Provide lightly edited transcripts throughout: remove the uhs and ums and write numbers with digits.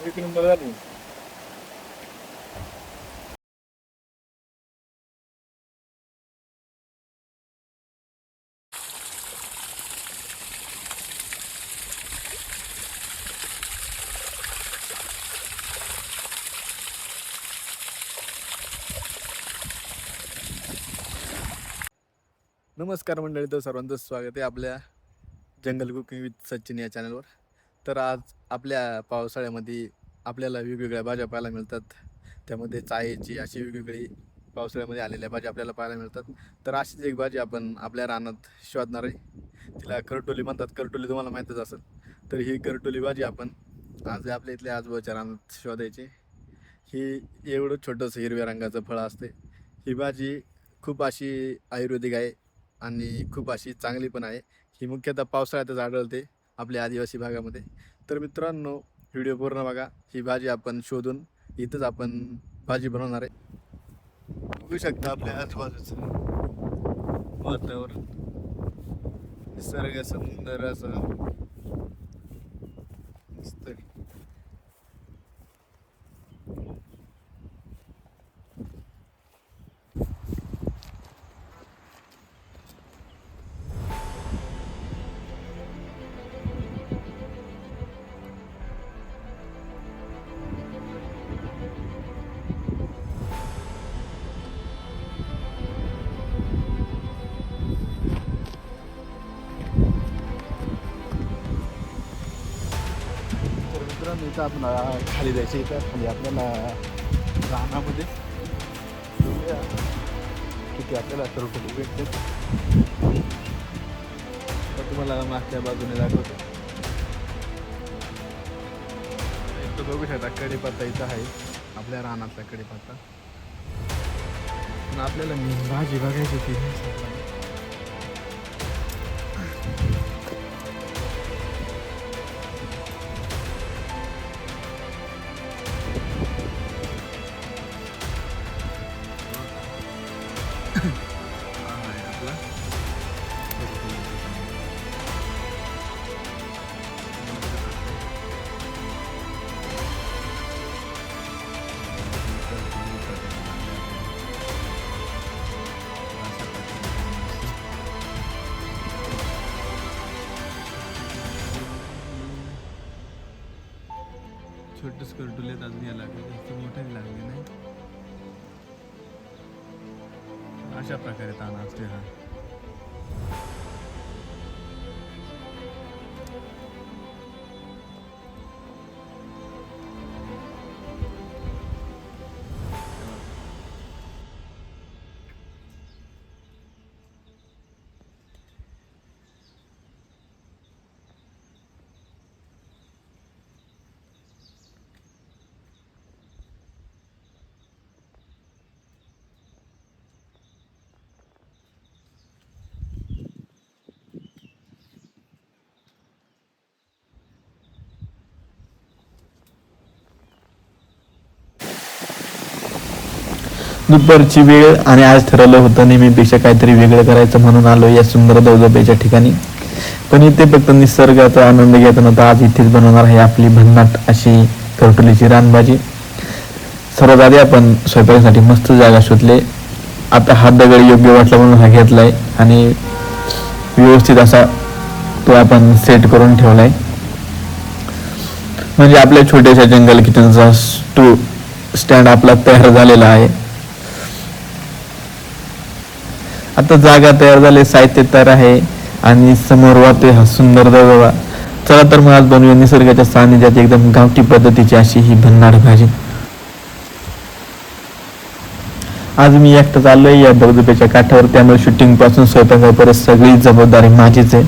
एक नंबर झाली. नमस्कार मंडळी, तर सर्वांचं स्वागत आहे आपल्या जंगल कुकिंग विथ सचिन या चॅनलवर. तर आज आपल्या पावसाळ्यामध्ये आपल्याला वेगवेगळ्या भाज्या पाहायला मिळतात. त्यामध्ये चायची अशी वेगवेगळी पावसाळ्यामध्ये आलेल्या भाज्या आपल्याला पाहायला मिळतात. तर अशीच एक भाजी आपण आपल्या रानात शोधणार आहे. तिला करटोली म्हणतात. करटोली तुम्हाला माहीतच असेल. तर ही करटोली भाजी आपण आज आपल्या इथल्या आजूबाजूच्या रानात शोधायची. ही एवढं छोटंसं हिरव्या रंगाचं फळ असते. ही भाजी खूप अशी आयुर्वेदिक आहे आणि खूप अशी चांगली पण आहे. ही मुख्यतः पावसाळ्यातच आढळते आपल्या आदिवासी भागामध्ये. तर मित्रांनो, व्हिडिओ पूर्ण बघा. ही भाजी आपण शोधून इथंच आपण भाजी बनवणार आहे. बघू शकता आपल्या आजूबाजूचं वातावरण, निसर्ग सुंदर असं दिसतंय. तर मित्रांनो, इथं आपण खाली जायचं. इथं खाली आपल्याला रानामध्ये बघूया किती आपल्याला करटोली भेटते. तर तुम्हाला मागच्या बाजूने दाखवतो. इथं बघू शकता कढीपत्ता इथं आहे, आपल्या रानातला कढीपत्ता. पण आपल्याला मेन भाजी बघायची होती. छोटंच करटुल्यात अजून यायला लागले, जास्त मोठे लागले नाही. अशा प्रकारे ताना असते हा. दुपारची वेळ आणि आज ठरवलं होतं नेहमीपेक्षा काहीतरी वेगळं करायचं म्हणून आलो या सुंदर धबधब्याच्या ठिकाणी. पण इथे फक्त निसर्गाचा आनंद घेता नव्हता. आज इथेच बनवणार आहे आपली भन्नाट अशी करटोलीची रानभाजी. सर्वात आधी आपण स्वयंपाकासाठी मस्त जागा शोधले. आता हा दगड योग्य वाटला म्हणून हा घेतलाय आणि व्यवस्थित असा तो आपण सेट करून ठेवलाय. म्हणजे आपल्या छोट्याशा जंगल किचनचा स्टँड आपला तयार झालेला आहे. आता जागा तयार झाली, साहित्य तयार आहे आणि समोर वाटतोय हा सुंदर धबधबा. चला तर मग आज बनवूया निसर्गाच्या सानिध्यात एकदम गावठी पद्धतीची अशी ही भन्नाट भाजी. आज मी एकटाच आलोय या धबधब्याच्या काठावर, त्यामुळे शूटिंग पासून स्वयंपाकापर्यंत सगळी जबाबदारी माझीच आहे.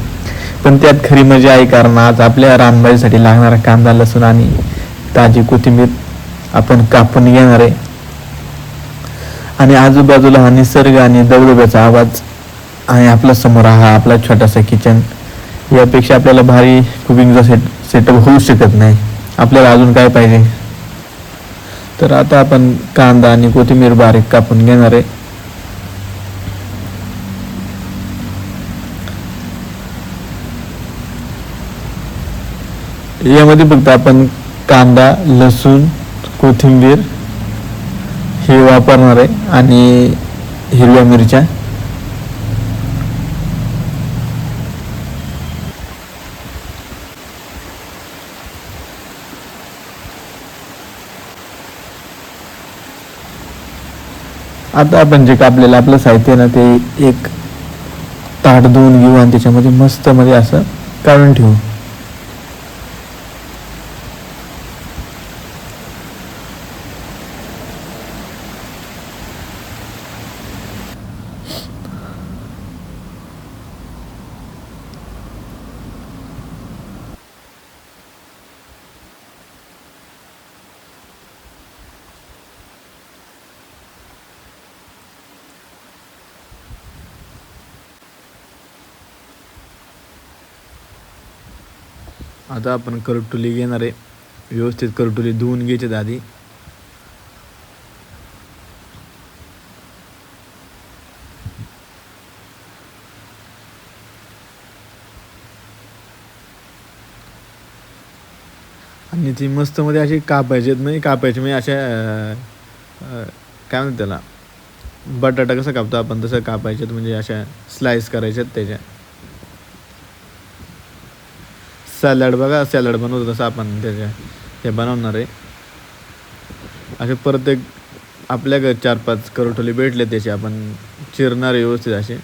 पण त्यात खरी मजा आहे, कारण आज आपल्या रानभाजीसाठी लागणारा कांदा, लसूण आणि ताजी कोथिंबीर आपण कापून घेणार आहे. आणि आजूबाजूला हा निसर्ग आणि धबधब्याचा आवाज आणि आपल्या समोर हा आपला छोटासा किचन. यापेक्षा आपल्याला भारी कुकिंगचा सेटअप होऊ शकत नाही. आपल्याला अजून काय पाहिजे. तर आता आपण कांदा आणि कोथिंबीर बारीक कापून घेणार आहे. यामध्ये फक्त आपण कांदा, लसूण, कोथिंबीर हे वापरणार आहे आणि हिरव्या मिरच्या. आता आपण जे कापलेलं आपलं साहित्य ना ते एक ताट धुवून घेऊ आणि त्याच्यामध्ये मस्त मध्ये असं काढून ठेवू. आता आपण करटुली घेणार आहे. व्यवस्थित करटुली धुवून घ्यायचे आधी. आणि ती मस्त मध्ये अशी कापायचे नाही, कापायचे म्हणजे अशा काय म्हणतात त्याला, बटाटा कसं कापतो आपण तसं कापायच्यात, म्हणजे अशा स्लाइस करायच्यात त्याच्या. सॅलड बघा, सॅलड बनवतो तसं आपण त्याच्या हे बनवणार आहे. असे प्रत्येक आपल्याकडे 4-5 करटोली भेटले त्याचे आपण चिरणार आहे व्यवस्थित असे.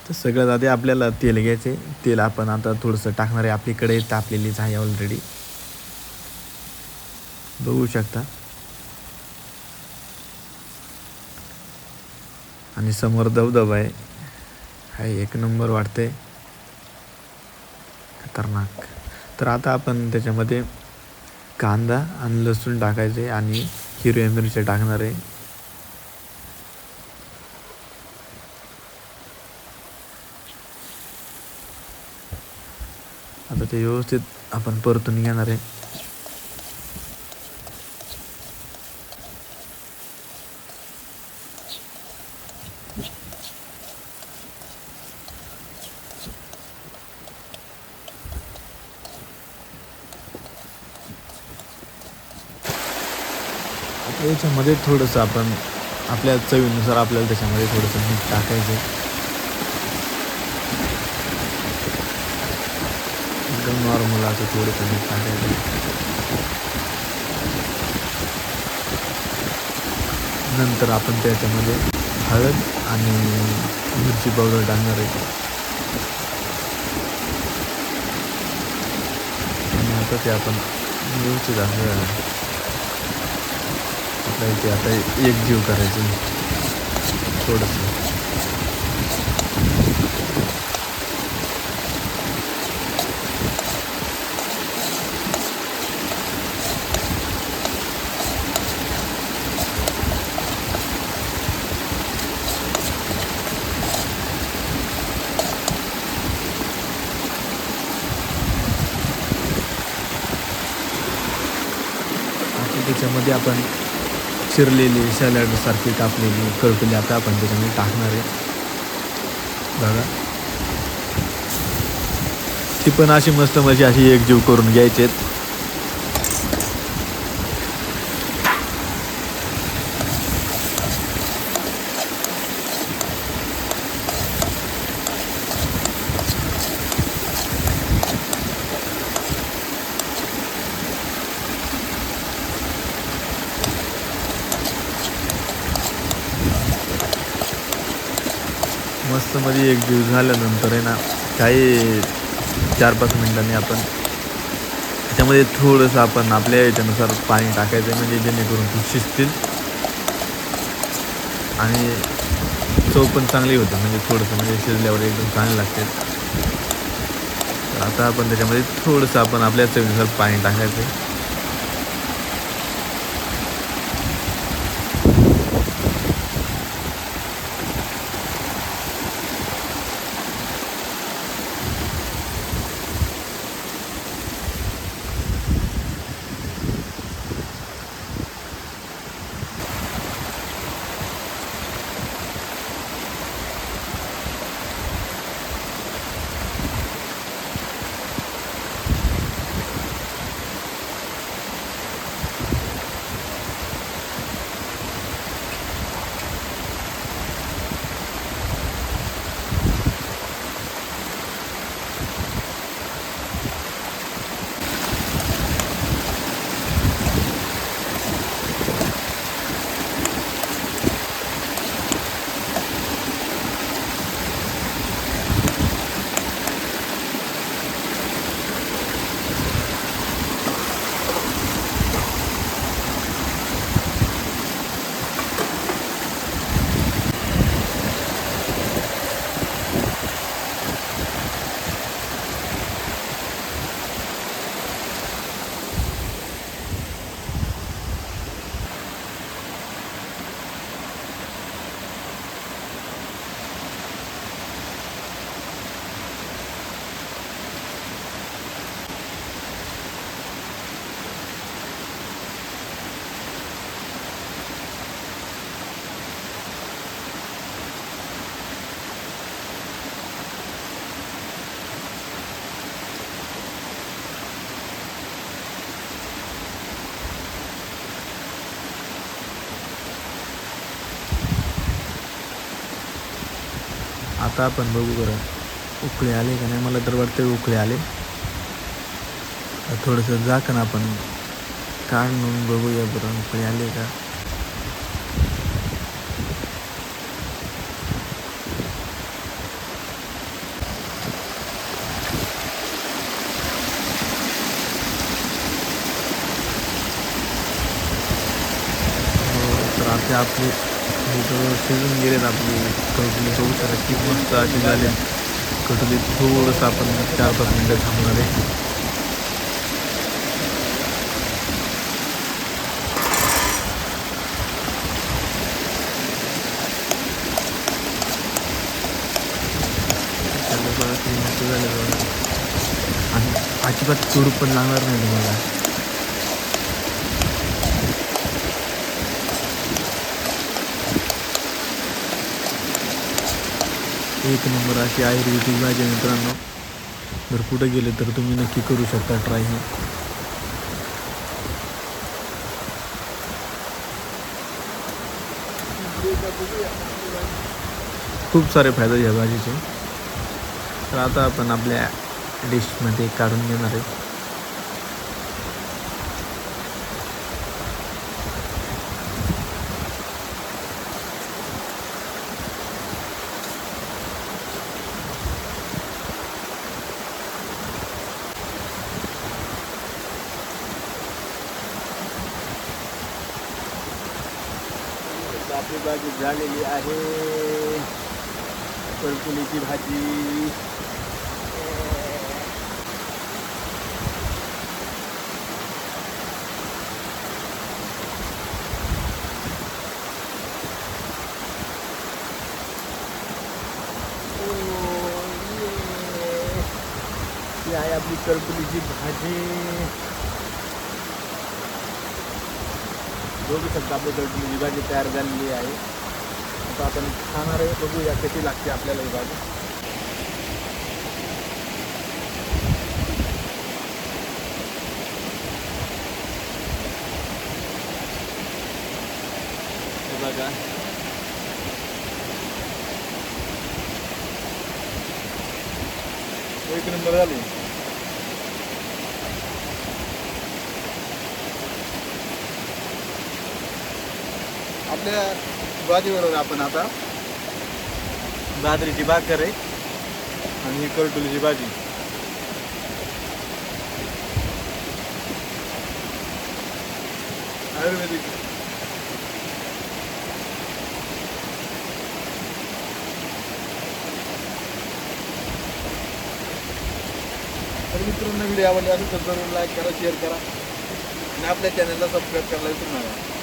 तर सगळ्यात आधी आपल्याला तेल घ्यायचे. तेल आपण आता थोडंसं टाकणार आहे. आपली कढई तापलेलीच आहे ऑलरेडी, बघू शकता. आणि समोर धबधबा आहे. हाय, एक नंबर वाटते, खतरनाक. तर आता आपण त्याच्यामध्ये कांदा आणि लसूण टाकायचे आणि हिरव्या मिरच्या टाकणार आहे. आता ते व्यवस्थित आपण परतून घेणार आहे. आता याच्यामध्ये थोडंसं आपण आपल्या चवीनुसार आपल्याला त्याच्यामध्ये थोडंसं मीठ टाकायचं. एकदम नॉर्मल असं थोडंसं मीठ टाकायचं. नंतर आपण त्याच्यामध्ये हळद आणि मिरची पावडर टाकणार आहे. आणि आता ते आपण व्यवस्थित असं आपल्याला ते आता एकजीव करायचं थोडंसं. त्याच्यामध्ये आपण चिरलेली सॅलडसारखी कापलेली करटुली आता आपण त्याच्यामध्ये टाकणार आहे बघा. ती पण अशी मस्त मशी अशी एकजीव करून घ्यायचे. मस्त मध्ये एकजीव झाल्यानंतर आहे ना काही 4-5 मिनिटांनी आपण त्याच्यामध्ये थोडंसं आपण आपल्या याच्यानुसार पाणी टाकायचं म्हणजे जेणेकरून ते शिजतील आणि चव पण चांगली होते. म्हणजे थोडंसं म्हणजे शिजल्यावर एकदम चांगले लागते. तर आता आपण त्याच्यामध्ये थोडंसं आपण आपल्या चवीनुसार पाणी टाकायचं. आता आपण बघू बरं उकळे आले का नाही. मला तर वाटतं उकळे आले. थोडंसं झाकण आपण काढून बघूया बरं उकळे आले का. तर आता आपले शिजून गेलेत आपली कटुली. बघू शकता की मस्त अशी झाली कटुली. थोडंसं आपण 4-5 मिनटं थांबणार आहे. मस्त झाले आणि अजिबात चूर पण लागणार नाही तुम्हाला. एक नंबर अशी आयुर्वेदिक भाजी मित्रांनो. जर कुठे गेले तर तुम्ही नक्की करू शकता ट्राय ही. खूप सारे फायदे या भाजीचे. तर आता आपण आपल्या डिशमध्ये काढून घेणार आहे. आपली भाजी झालेली आहे. करटुलीची भाजी. ही आहे आपली करटुलीची भाजी. बघू शकता आपली करटुलीची भाजी तयार झालेली आहे. आता आपण खाणार आहे, बघूया कशी लागते आपल्याला ही भाजी. हे बघा एक नंबर झाली. आपल्या भाजीबरोबर आपण आता बाजरीची भाकर आहे आणि ही करटुलीची भाजी. आयुर्वेदिक. तर मित्रांनो व्हिडिओ आवडला असेल तर जरूर लाईक करा, शेअर करा आणि आपल्या चॅनलला सबस्क्राईब करायला विसरू नका.